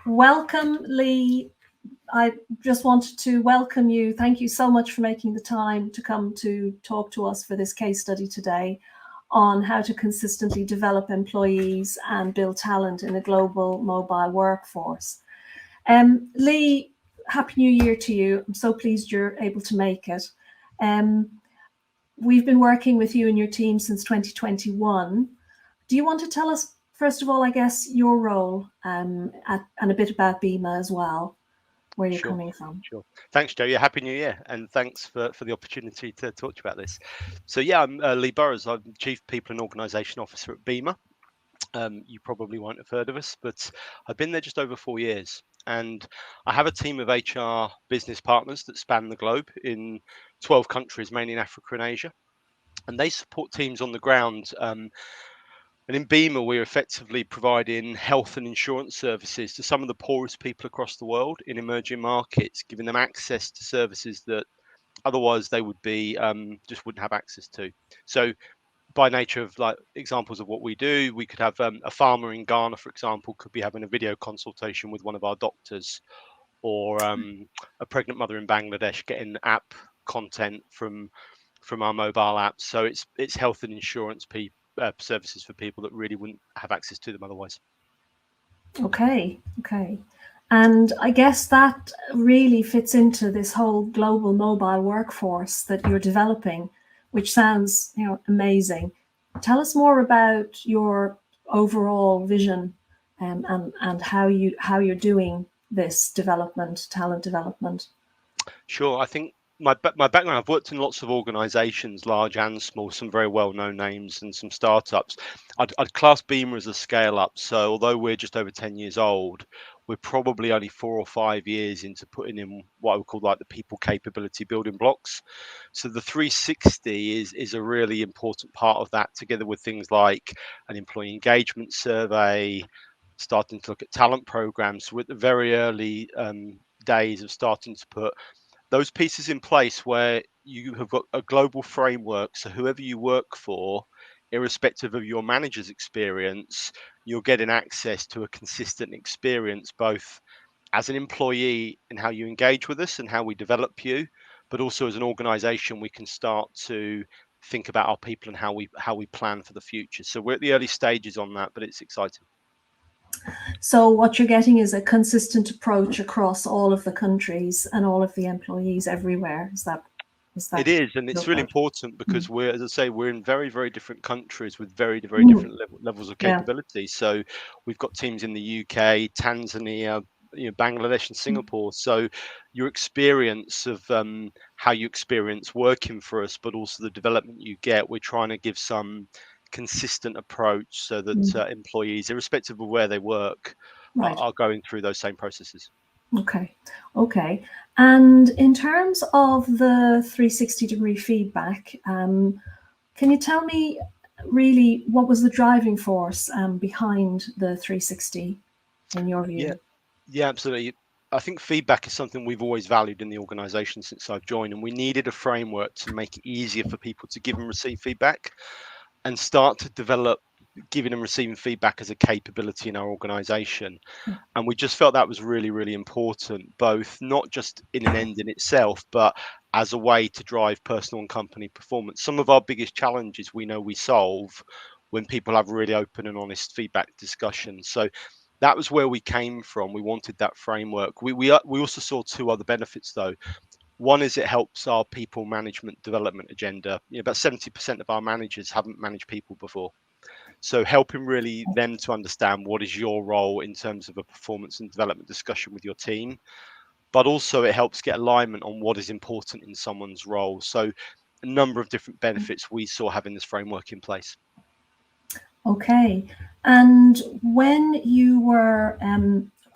Welcome, Lee. I just wanted to welcome you. Thank you so much for making the time to come to talk to us for this case study today on how to consistently develop employees and build talent in a global mobile workforce. Lee, Happy New Year to you. I'm so pleased you're able to make it. We've been working with you and your team since 2021. Do you want to tell us, first of all, I guess, your role and a bit about BIMA as well, where you're coming from? Sure. Thanks, Joe. Yeah, Happy New Year, and thanks for the opportunity to talk to you about this. So yeah, I'm Lee Burrows. I'm Chief People and Organisation Officer at BIMA. You probably won't have heard of us, but I've been there just over 4 years. And I have a team of HR business partners that span the globe in 12 countries, mainly in Africa and Asia. And they support teams on the ground. And in BIMA, we're effectively providing health and insurance services to some of the poorest people across the world in emerging markets, giving them access to services that otherwise they would be just wouldn't have access to. So by nature of like examples of what we do, we could have a farmer in Ghana, for example, could be having a video consultation with one of our doctors, or a pregnant mother in Bangladesh getting app content from our mobile apps. So it's health and insurance services for people that really wouldn't have access to them otherwise. Okay. And I guess that really fits into this whole global mobile workforce that you're developing, which sounds, amazing. Tell us more about your overall vision and how you're doing this talent development. Sure. I think my background, I've worked in lots of organizations, large and small, some very well-known names and some startups. I'd class BIMA as a scale-up. So although we're just over 10 years old, we're probably only 4 or 5 years into putting in what I would call like the people capability building blocks. So the 360 is a really important part of that, together with things like an employee engagement survey, starting to look at talent programs. So we're at the very early days of starting to put those pieces in place where you have got a global framework. So whoever you work for, irrespective of your manager's experience, you're getting access to a consistent experience, both as an employee in how you engage with us and how we develop you, but also as an organization, we can start to think about our people and how we plan for the future. So we're at the early stages on that, but it's exciting. So what you're getting is a consistent approach across all of the countries and all of the employees everywhere. Is that It is, and it's really important because we're, as I say, we're in very, very different countries with very, very different levels of capability. So we've got teams in the UK, Tanzania, Bangladesh and Singapore. So your experience of how you experience working for us, but also the development you get, we're trying to give some consistent approach so that employees, irrespective of where they work, are going through those same processes. Okay. And in terms of the 360-degree feedback, can you tell me really what was the driving force behind the 360 in your view? Yeah, absolutely. I think feedback is something we've always valued in the organization since I've joined, and we needed a framework to make it easier for people to give and receive feedback and start to develop giving and receiving feedback as a capability in our organization. And we just felt that was really, really important, both not just in an end in itself, but as a way to drive personal and company performance. Some of our biggest challenges we know we solve when people have really open and honest feedback discussions. So that was where we came from. We wanted that framework. We also saw two other benefits though. One is it helps our people management development agenda. About 70% of our managers haven't managed people before. So helping really them to understand what is your role in terms of a performance and development discussion with your team, but also it helps get alignment on what is important in someone's role. So a number of different benefits we saw having this framework in place. Okay. And when you were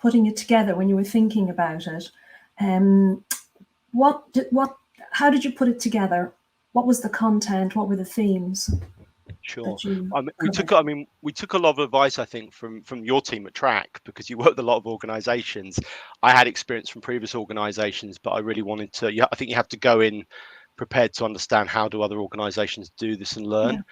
putting it together, when you were thinking about it, how did you put it together? What was the content? What were the themes? Sure. We took a lot of advice, I think, from your team at Track, because you worked with a lot of organizations. I had experience from previous organizations, but I really wanted to, I think you have to go in prepared to understand how do other organizations do this and learn.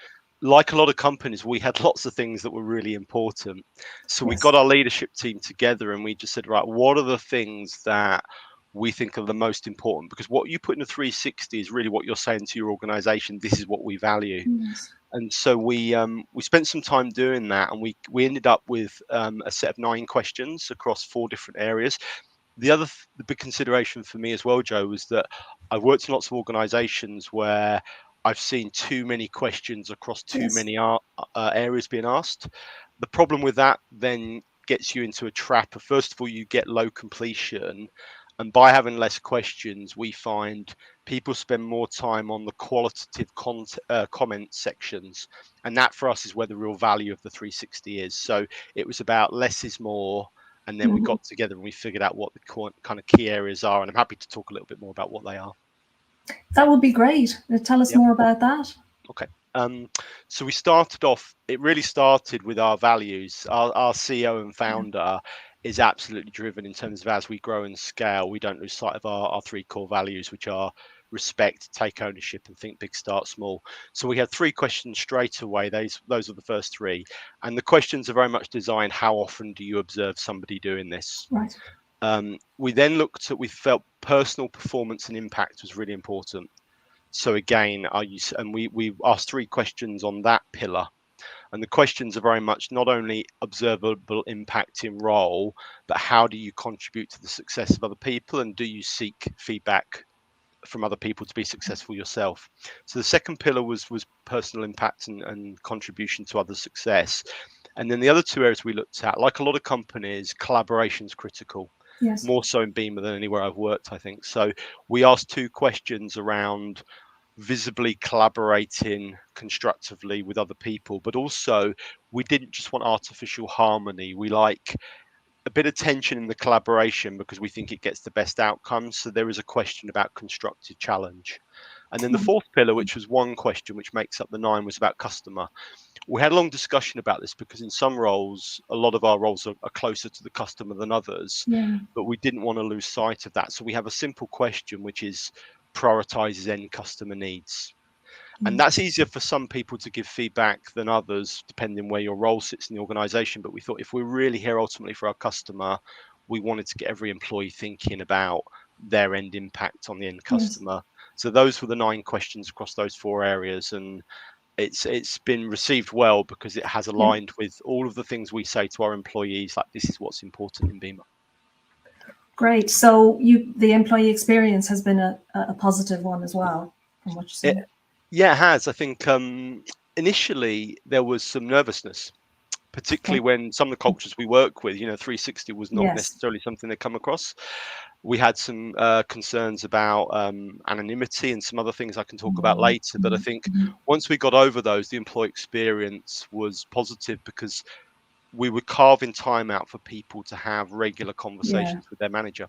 like a lot of companies, we had lots of things that were really important. So we Yes. got our leadership team together and we just said, right, what are the things that we think are the most important? Because what you put in a 360 is really what you're saying to your organization. This is what we value. Yes. And so we spent some time doing that, and we ended up with a set of 9 questions across 4 different areas. The big consideration for me as well, Joe, was that I've worked in lots of organisations where I've seen too many questions across too Yes. many areas being asked. The problem with that then gets you into a trap of, first of all, you get low completion, and by having less questions, we find people spend more time on the qualitative comment sections, and that for us is where the real value of the 360 is. So it was about less is more, and then we Mhm. got together and we figured out what the kind of key areas are, and I'm happy to talk a little bit more about what they are. That would be great. Tell us Yep. more about that. Okay. So we started off, it really started with our values. Our CEO and Yeah. founder is absolutely driven in terms of, as we grow and scale, we don't lose sight of our 3 core values, which are respect, take ownership, and think big, start small. So we had 3 questions straight away. Those are the first 3. And the questions are very much designed, how often do you observe somebody doing this? Right. We then looked at, we felt personal performance and impact was really important. So again, we asked 3 questions on that pillar, and the questions are very much not only observable impact in role, but how do you contribute to the success of other people, and do you seek feedback from other people to be successful yourself? So the second pillar was personal impact and contribution to other success. And then the other 2 areas we looked at, like a lot of companies, collaboration is critical, Yes. more so in BIMA than anywhere I've worked, I think. So we asked 2 questions around visibly collaborating constructively with other people, but also we didn't just want artificial harmony. We like a bit of tension in the collaboration because we think it gets the best outcomes. So there is a question about constructive challenge. And then the Right. 4th pillar, which was 1 question, which makes up the 9, was about customer. We had a long discussion about this because in some roles, a lot of our roles are closer to the customer than others, Yeah. but we didn't want to lose sight of that. So we have a simple question, which is prioritizes end customer needs. And Yes. that's easier for some people to give feedback than others, depending where your role sits in the organization. But we thought if we're really here ultimately for our customer, we wanted to get every employee thinking about their end impact on the end Yes. customer. So those were the 9 questions across those 4 areas, and it's been received well because it has Yeah. aligned with all of the things we say to our employees, like this is what's important in BIMA. Great. So the employee experience has been a positive one as well, from what you're It, saying. yeah, it has. I think initially there was some nervousness, particularly Okay. when some of the cultures we work with, 360 was not Yes. necessarily something they come across. We had some concerns about anonymity and some other things I can talk about Mhm. later. But I Mhm. think Mhm. once we got over those, the employee experience was positive because we were carving time out for people to have regular Yeah. conversations with their manager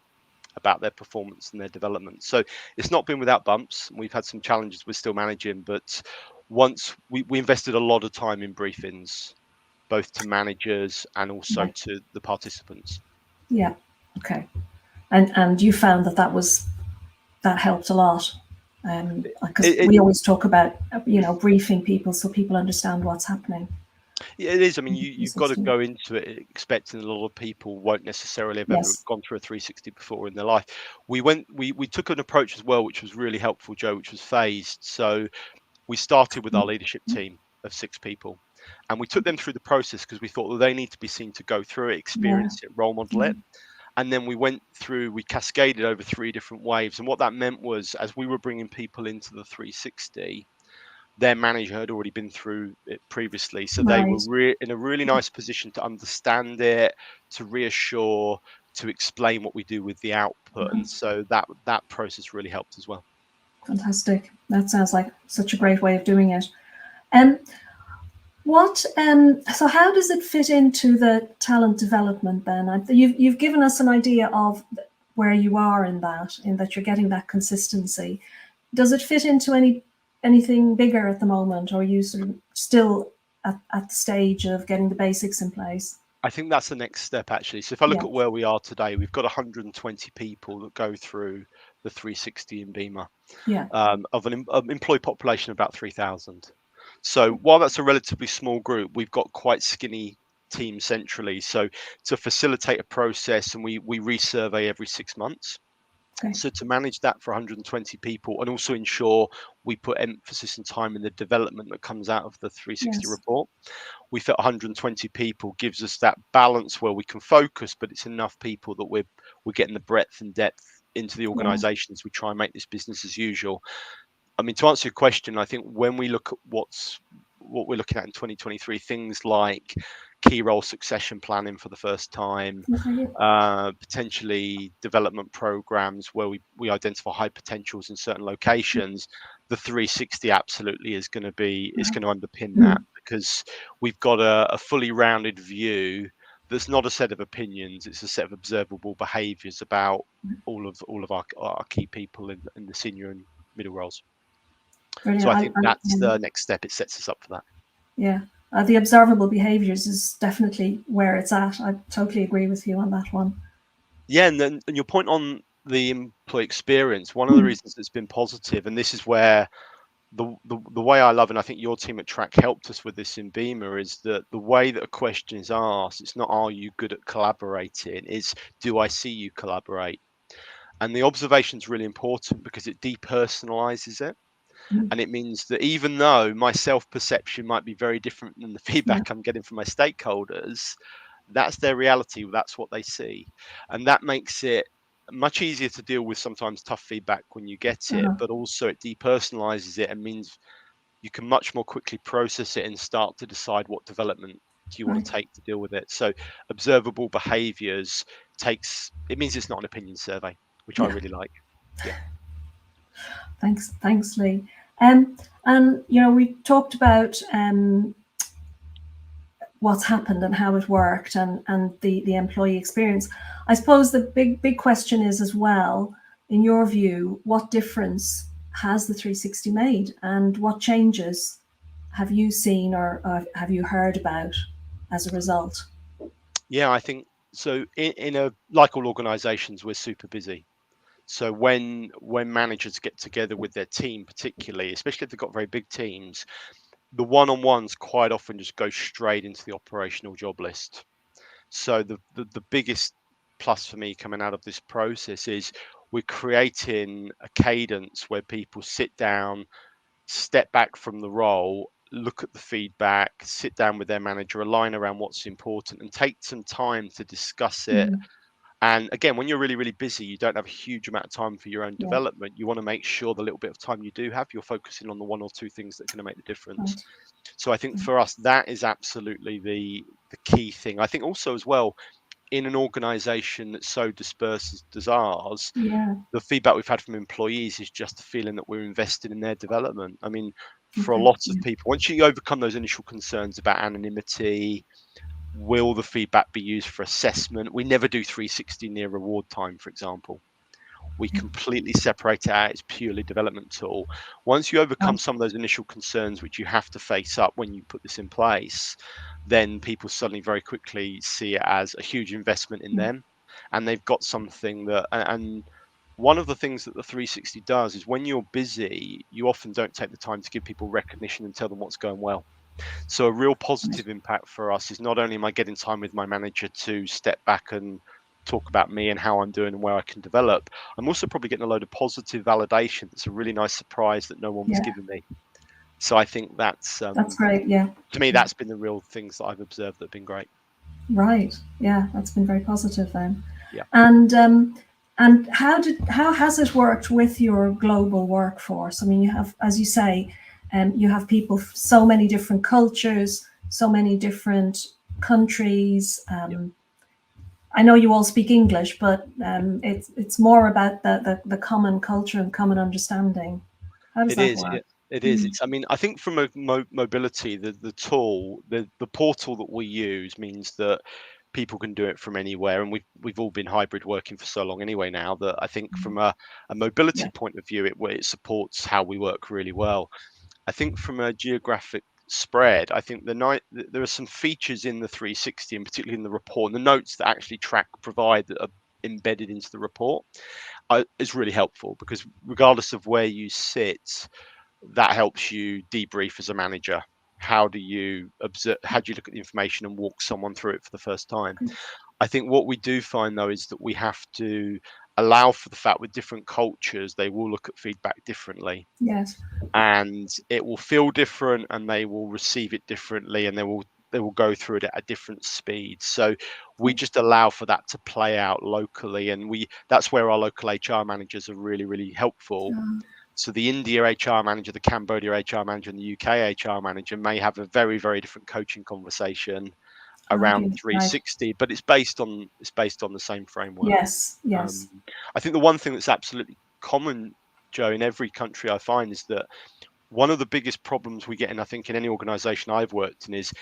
about their performance and their development. So it's not been without bumps. We've had some challenges we're still managing, but once we invested a lot of time in briefings, both to managers and also Right. to the participants. Yeah. Okay. And you found that helped a lot, because It, we always talk about briefing people so people understand what's happening. it is. I mean, In you've got to 360. go into it expecting a lot of people won't necessarily have ever Yes. gone through a 360 before in their life. We took an approach as well, which was really helpful, Joe, which was phased. So we started with our leadership team of 6 people, and we took them through the process because we thought, well, they need to be seen to go through it, Yeah. experience it, role model Yeah. it. And then we cascaded over 3 different waves. And what that meant was, as we were bringing people into the 360, their manager had already been through it previously. So they were Right. in a really nice position to understand it, to reassure, to explain what we do with the output. And so that process really helped as well. Fantastic. That sounds like such a great way of doing it. Um, so how does it fit into the talent development then? You've given us an idea of where you are in that you're getting that consistency. Does it fit into anything bigger at the moment, or are you sort of still at the stage of getting the basics in place? I think that's the next step, actually. So if I look Yeah. at where we are today, we've got 120 people that go through the 360 in BIMA, Yeah. of an employee population of about 3,000. So while that's a relatively small group, we've got quite skinny teams centrally. So to facilitate a process, and we resurvey every 6 months. Okay. So to manage that for 120 people and also ensure we put emphasis and time in the development that comes out of the 360 Yes. report, we fit 120 people gives us that balance where we can focus, but it's enough people that we're getting the breadth and depth into the Yeah. organization as we try and make this business as usual. I mean, to answer your question, I think when we look at what we're looking at in 2023, things like key role succession planning for the first time, Okay. potentially development programs where we identify high potentials in certain locations, the 360 absolutely is going to be is going to underpin that, because we've got a fully rounded view that's not a set of opinions, it's a set of observable behaviors about all of our key people in the senior and middle roles. So Brilliant. I think that's the next step. It sets us up for that. Yeah. The observable behaviors is definitely where it's at. I totally agree with you on that one. Yeah, and your point on the employee experience, one of the reasons it's been positive, and this is where the way I love, and I think your team at Track helped us with this in BIMA, is that the way that a question is asked, it's not are you good at collaborating, it's do I see you collaborate? And the observation is really important because it depersonalizes it. And it means that even though my self-perception might be very different than the Yeah. feedback I'm getting from my stakeholders, that's their reality, that's what they see. And that makes it much easier to deal with sometimes tough feedback when you get it, but also it depersonalizes it and means you can much more quickly process it and start to decide what development do you want to Right. take to deal with it. So observable behaviors it means it's not an opinion survey, which I Yeah. really like. Yeah. Thanks, Lee. And we talked about what's happened and how it worked and the employee experience. I suppose the big question is as well, in your view, what difference has the 360 made, and what changes have you seen or have you heard about as a result? Yeah, I think so. In a like all organisations, we're super busy. So when managers get together with their team, particularly, especially if they've got very big teams, the one-on-ones quite often just go straight into the operational job list. So the biggest plus for me coming out of this process is we're creating a cadence where people sit down, step back from the role, look at the feedback, sit down with their manager, align around what's important, and take some time to discuss it. And again, when you're really, really busy, you don't have a huge amount of time for your own Yeah. development. You want to make sure the little bit of time you do have, you're focusing on the one or two things that are going to make the difference. Right. So I think for us, that is absolutely the key thing. I think also as well, in an organization that's so dispersed as ours, Yeah. the feedback we've had from employees is just the feeling that we're invested in their development. I mean, for a Okay. lot of Yeah. people, once you overcome those initial concerns about anonymity, will the feedback be used for assessment? We never do 360 near reward time, for example. We completely separate it out. It's purely development tool. Once you overcome Right. some of those initial concerns, which you have to face up when you put this in place, then people suddenly very quickly see it as a huge investment in Yeah. them. And they've got something and one of the things that the 360 does is when you're busy, you often don't take the time to give people recognition and tell them what's going well. So a real Right. positive impact for us is not only am I getting time with my manager to step back and talk about me and how I'm doing and where I can develop, I'm also probably getting a load of positive validation. That's a really nice surprise that no one was Yeah. giving me. So I think that's That's great. Yeah. to me, that's been the real things that I've observed that have been great. Right. Yeah. That's been very positive then. Yeah. And how has it worked with your global workforce? I mean, you have, as you say, you have people, so many different cultures, so many different countries. I know you all speak English, but it's more about the common culture and common understanding. How does It that is. work? It is. It's. I mean, I think from a mobility, the tool, the portal that we use means that people can do it from anywhere, and we've all been hybrid working for so long anyway now that I think from a mobility Yeah. point of view, it supports how we work really well. I think from a geographic spread, I think there are some features in the 360, and particularly in the report and the notes that actually Track provide that are embedded into the report is really helpful, because regardless of where you sit, that helps you debrief as a manager. How do you observe? How do you look at the information and walk someone through it for the first time? I think what we do find though is that we have to allow for the fact with different cultures, they will look at feedback differently. Yes. And it will feel different and they will receive it differently and they will go through it at a different speed. So we just allow for that to play out locally, and that's where our local HR managers are really, really helpful. So the India HR manager, the Cambodia HR manager, and the UK HR manager may have a very, very different coaching conversation around Okay. Right. 360, but it's based on the same framework. Yes. Yes. I think the one thing that's absolutely common, Joe, in every country I find is that one of the biggest problems we get in, I think, in any organization I've worked in is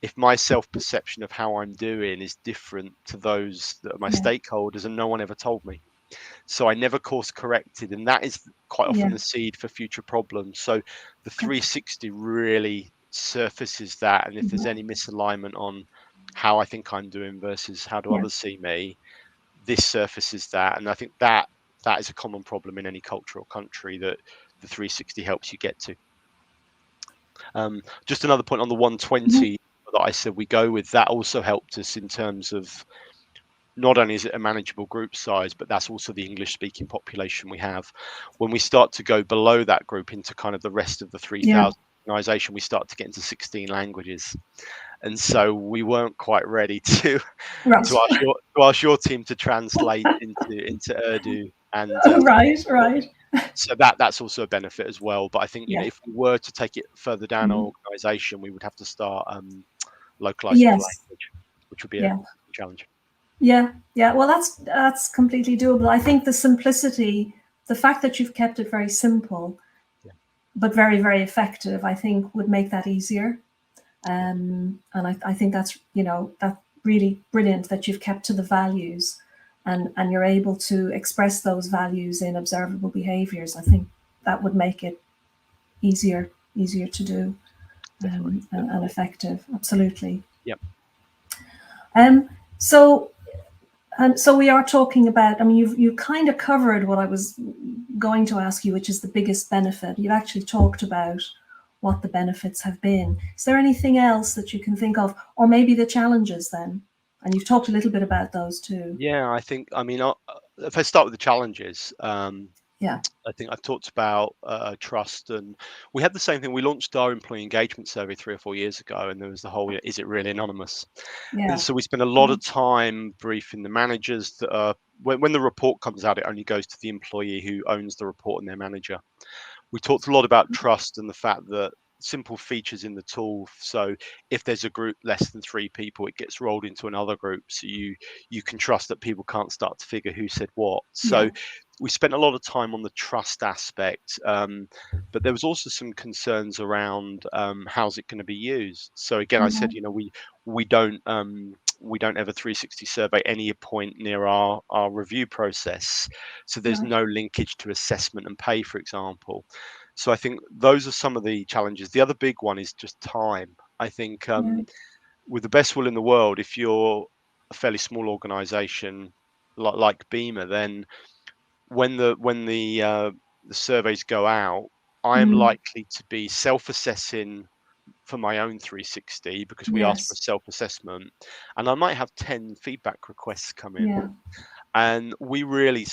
if my self-perception of how I'm doing is different to those that are my stakeholders and no one ever told me. So I never course corrected, and that is quite often the seed for future problems. So the 360 really surfaces that, and if there's any misalignment on how I think I'm doing versus how do others see me, this surfaces that. And I think that is a common problem in any culture or country that the 360 helps you get to. Just another point on the 120 that I said we go with, that also helped us in terms of not only is it a manageable group size, but that's also the English speaking population we have. When we start to go below that group into kind of the rest of the 3,000 organisation, we start to get into 16 languages. And so we weren't quite ready to ask your team to translate into Urdu, and right. So that's also a benefit as well. But I think if we were to take it further down our organisation, we would have to start localizing for language, which would be a challenge. Yeah. Well, that's completely doable. I think the simplicity, the fact that you've kept it very simple, but very, very effective, I think would make that easier. And I think that's really brilliant that you've kept to the values, and you're able to express those values in observable behaviors. I think that would make it easier to do, and effective. Absolutely. Yep. So we are talking about, I mean, you kind of covered what I was going to ask you, which is the biggest benefit. You've actually talked about what the benefits have been. Is there anything else that you can think of, or maybe the challenges then? And you've talked a little bit about those too. Yeah, I mean, if I start with the challenges, I think I've talked about trust, and we had the same thing. We launched our employee engagement survey 3 or 4 years ago, and there was the whole, is it really anonymous? And so we spent a lot of time briefing the managers that when the report comes out, it only goes to the employee who owns the report and their manager. We talked a lot about trust and the fact that simple features in the tool. So if there's a group less than 3 people, it gets rolled into another group. So you can trust that people can't start to figure who said what. So we spent a lot of time on the trust aspect, but there was also some concerns around how's it going to be used. So again, I said, we don't ever 360 survey any point near our review process. So there's no linkage to assessment and pay, for example. So I think those are some of the challenges. The other big one is just time. I think with the best will in the world, if you're a fairly small organization like BIMA, then when the surveys go out, I am likely to be self-assessing for my own 360 because we ask for self-assessment, and I might have 10 feedback requests come in. And we really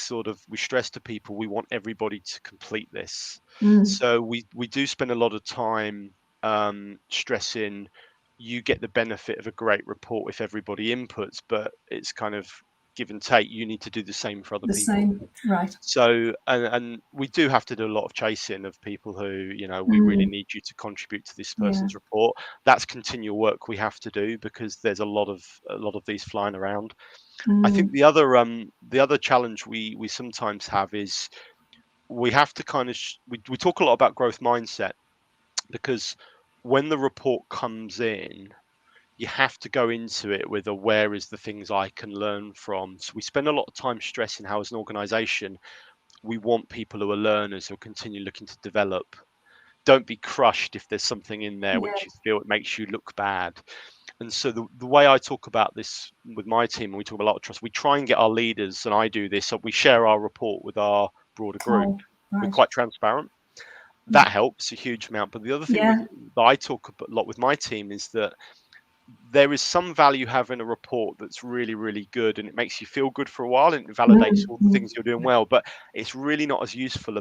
we stress to people, we want everybody to complete this. So we do spend a lot of time stressing you get the benefit of a great report if everybody inputs, but it's kind of give and take. You need to do the same for other people. Right. So and we do have to do a lot of chasing of people who, we really need you to contribute to this person's report. That's continual work we have to do because there's a lot of these flying around. I think the other challenge we sometimes have is we have to kind of we talk a lot about growth mindset, because when the report comes in, you have to go into it with where is the things I can learn from. So we spend a lot of time stressing how as an organization we want people who are learners who continue looking to develop. Don't be crushed if there's something in there which you feel it makes you look bad. And so the way I talk about this with my team, and we talk about a lot of trust, we try and get our leaders, and I do this, so we share our report with our broader group. We're quite transparent. that helps a huge amount. But the other thing Yeah. that I talk a lot with my team is that there is some value having a report that's really, really good, and it makes you feel good for a while, and it validates all the things you're doing well. But it's really not as useful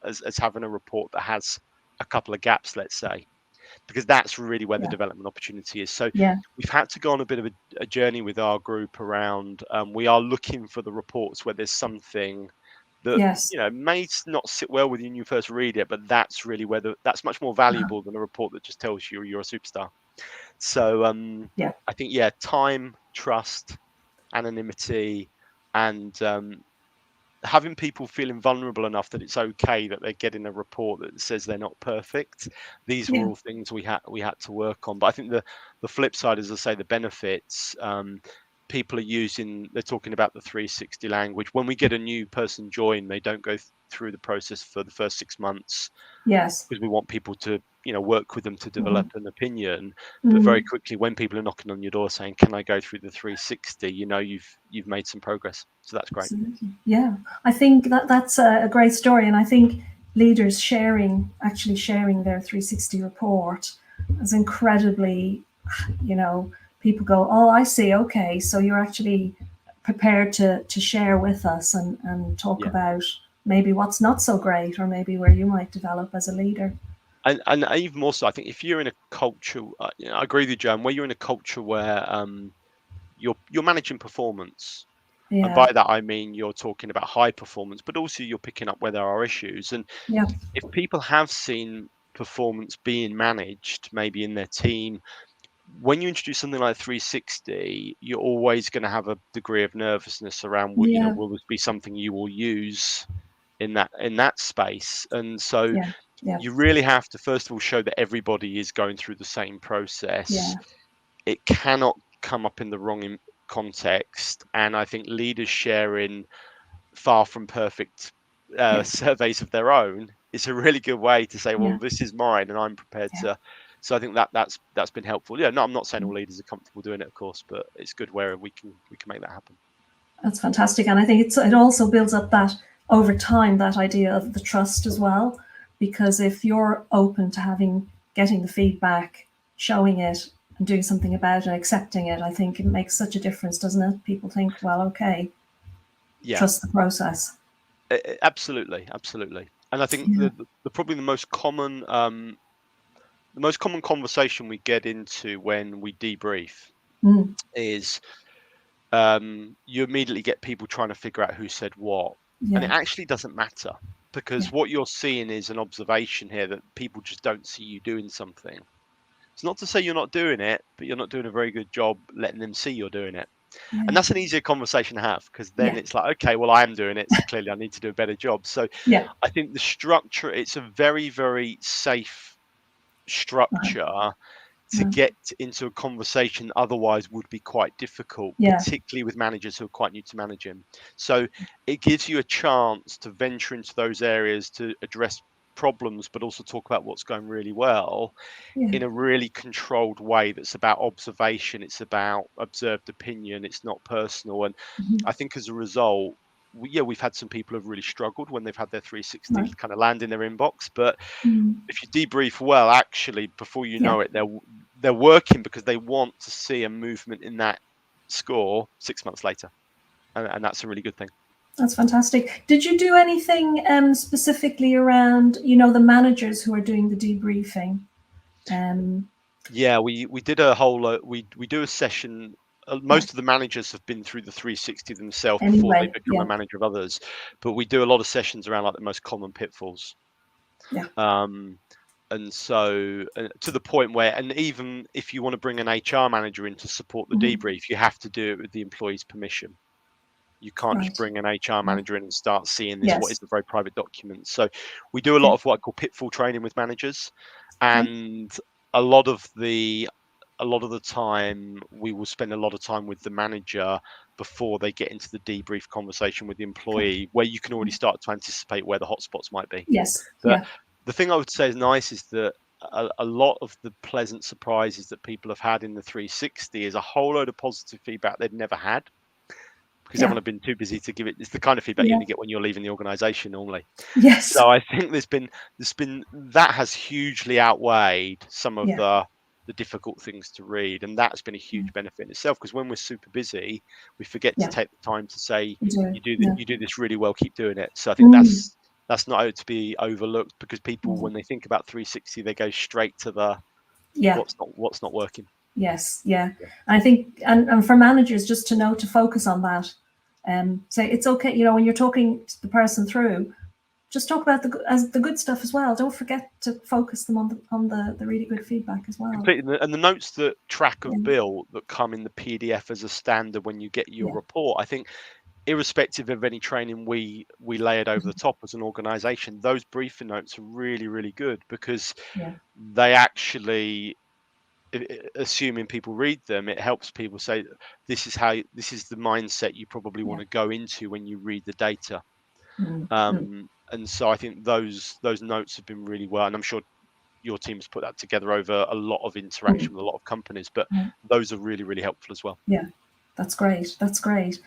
as having a report that has a couple of gaps, let's say, because that's really where the Yeah. development opportunity is. So Yeah. we've had to go on a bit of a journey with our group around. We are looking for the reports where there's something that Yes. may not sit well with you when you first read it, but that's really where that's much more valuable than a report that just tells you you're a superstar. So Yeah. I think, yeah, time, trust, anonymity, and having people feeling vulnerable enough that it's okay that they're getting a report that says they're not perfect. These were Yeah. all things we had to work on. But I think the flip side, as I say, the benefits. People they're talking about the 360 language. When we get a new person join, they don't go through the process for the first 6 months, Yes. because we want people to work with them to develop an opinion. But very Mm. quickly, when people are knocking on your door saying, can I go through the 360, you've made some progress. So that's great. Absolutely. Yeah. I think that's a great story. And I think leaders actually sharing their 360 report is incredibly, people go, oh, I see. Okay. So you're actually prepared to share with us and talk Yeah. about maybe what's not so great or maybe where you might develop as a leader. And even more so, I think if you're in a culture, I agree with you, Joan, where you're in a culture where you're managing performance. And Yeah. by that, I mean, you're talking about high performance, but also you're picking up where there are issues. And Yeah. if people have seen performance being managed, maybe in their team, when you introduce something like 360, you're always going to have a degree of nervousness around, Yeah. will this be something you will use in that space? And so Yeah. Yeah. you really have to, first of all, show that everybody is going through the same process. Yeah. It cannot come up in the wrong context. And I think leaders sharing far from perfect Yeah. surveys of their own is a really good way to say, well, Yeah. this is mine and I'm prepared Yeah. to. So I think that's been helpful. Yeah, no, I'm not saying all leaders are comfortable doing it, of course, but it's good where we can make that happen. That's fantastic. And I think it also builds up that over time, that idea of the trust as well. Because if you're open to getting the feedback, showing it and doing something about it and accepting it, I think it makes such a difference, doesn't it? People think, well, okay, Yeah, trust the process. absolutely, absolutely. And I think Yeah. the probably the most common conversation we get into when we debrief Mm. is you immediately get people trying to figure out who said what. And Yeah. it actually doesn't matter, Yeah. because what you're seeing is an observation here that people just don't see you doing something. It's not to say you're not doing it, but you're not doing a very good job letting them see you're doing it. And Yeah. that's an easier conversation to have, because then Yeah. it's like, okay, well, I am doing it, so clearly I need to do a better job. So Yeah. I think the structure, it's a very, very safe Right. structure to Mm. get into a conversation otherwise would be quite difficult, Yeah. particularly with managers who are quite new to managing. So it gives you a chance to venture into those areas to address problems, but also talk about what's going really well Yeah. in a really controlled way that's about observation. It's about observed opinion. It's not personal. And Mhm. I think as a result, we've had some people who've really struggled when they've had their 360 Right. kind of land in their inbox. But Mm. if you debrief well, actually, before you Yeah. know it, they're working because they want to see a movement in that score 6 months later, and that's a really good thing. That's fantastic. Did you do anything specifically around, the managers who are doing the debriefing? Um, Yeah, we did a whole we do a session. yeah. Most of the managers have been through the 360 themselves before they Anyway, become a yeah, manager of others, but we do a lot of sessions around like the most common pitfalls. yeah. Um, and so to the point where, and even if you want to bring an HR manager in to support the Mhm. debrief, you have to do it with the employee's permission. You can't just Right. bring an HR Yeah. manager in and start seeing this. What Yes. is a very private document? So we do a lot Okay. of what I call pitfall training with managers, Okay. and a lot of the time we will spend a lot of time with the manager before they get into the debrief conversation with the Okay. employee, where you can already start to anticipate where the hotspots might be. Yes. But Yeah. the thing I would say is nice is that a lot of the pleasant surprises that people have had in the 360 is a whole load of positive feedback they'd never had, because everyone have been too busy to give it. It's the kind of feedback you only get when you're leaving the organisation normally. Yes. So I think there's been that has hugely outweighed some of the difficult things to read, and that's been a huge benefit in itself, because when we're super busy, we forget to take the time to say, you do this really well, keep doing it. So I think that's not to be overlooked, because people, when they think about 360, they go straight to the what's not working. Yes, I think, and for managers, just to know to focus on that. Say it's okay, you know, when you're talking to the person through, just talk about the good stuff as well. Don't forget to focus them on the really good feedback as well. Completely. And the notes that track of bill that come in the PDF as a standard when you get your report, I think, irrespective of any training we lay it over the top as an organisation, those briefing notes are really, really good, because they actually, assuming people read them, it helps people say, this is the mindset you probably want to go into when you read the data. And so I think those notes have been really well, and I'm sure your team has put that together over a lot of interaction with a lot of companies, but those are really, really helpful as well. Yeah, that's great. That's great.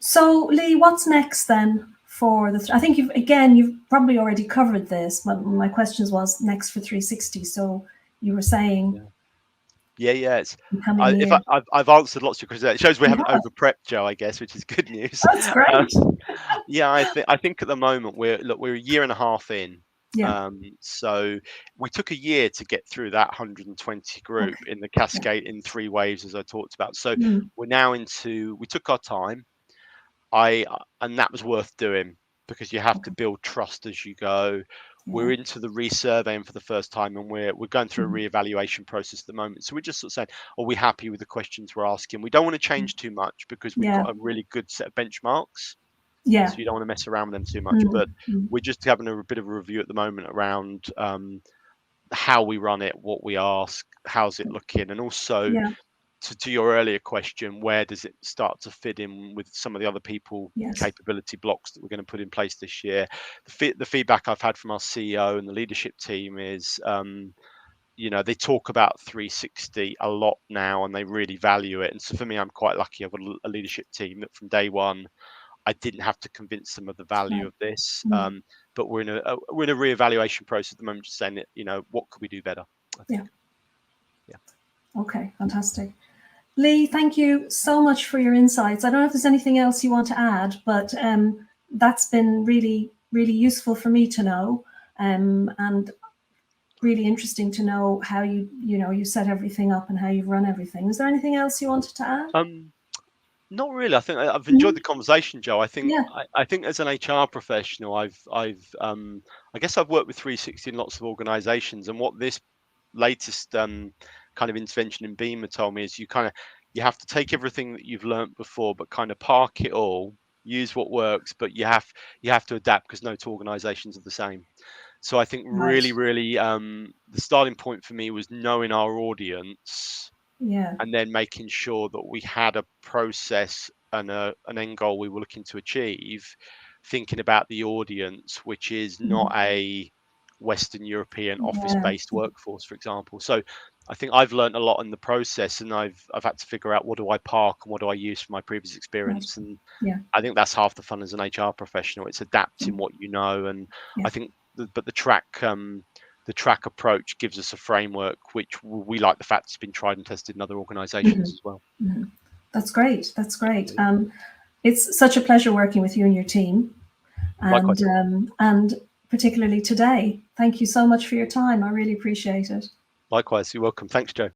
So Lee, what's next then for the? I think you've probably already covered this. But my questions was next for 360. So you were saying. Yeah. I've answered lots of your questions. It shows we haven't over prepped, Joe, I guess, which is good news. That's great. I think at the moment we're a year and a half in. So we took a year to get through that 120 group in the cascade in 3 waves, as I talked about. So we're now we took our time. And that was worth doing, because you have to build trust as you go. We're into the resurveying for the first time, and we're going through a reevaluation process at the moment. So we're just sort of saying, are we happy with the questions we're asking? We don't want to change too much, because we've got a really good set of benchmarks. So you don't want to mess around with them too much. But we're just having a bit of a review at the moment around how we run it, what we ask, how's it looking, and also to your earlier question, where does it start to fit in with some of the other people capability blocks that we're going to put in place this year? The feedback I've had from our CEO and the leadership team is, they talk about 360 a lot now, and they really value it. And so for me, I'm quite lucky. I've got a leadership team that from day one, I didn't have to convince them of the value of this. But we're in a reevaluation process at the moment, just saying that, what could we do better? I think. Okay, fantastic. Lee, thank you so much for your insights. I don't know if there's anything else you want to add, but that's been really, really useful for me to know, and really interesting to know how you set everything up and how you've run everything. Is there anything else you wanted to add? Not really. I think I've enjoyed the conversation, Joe. I think I think as an HR professional, I guess I've worked with 360 in lots of organisations, and what this latest kind of intervention in BIMA told me is you have to take everything that you've learned before, but kind of park it all, use what works, but you have to adapt, because no two organizations are the same. So I think really the starting point for me was knowing our audience, and then making sure that we had a process and an end goal we were looking to achieve, thinking about the audience, which is not a Western European office-based workforce, for example. So I think I've learned a lot in the process, and I've had to figure out, what do I park and what do I use from my previous experience. And I think that's half the fun as an HR professional. It's adapting what you know. And I think the track approach gives us a framework which we like the fact it's been tried and tested in other organizations as well. That's great. It's such a pleasure working with you and your team, and particularly today. Thank you so much for your time. I really appreciate it. Likewise, you're welcome. Thanks, Joe.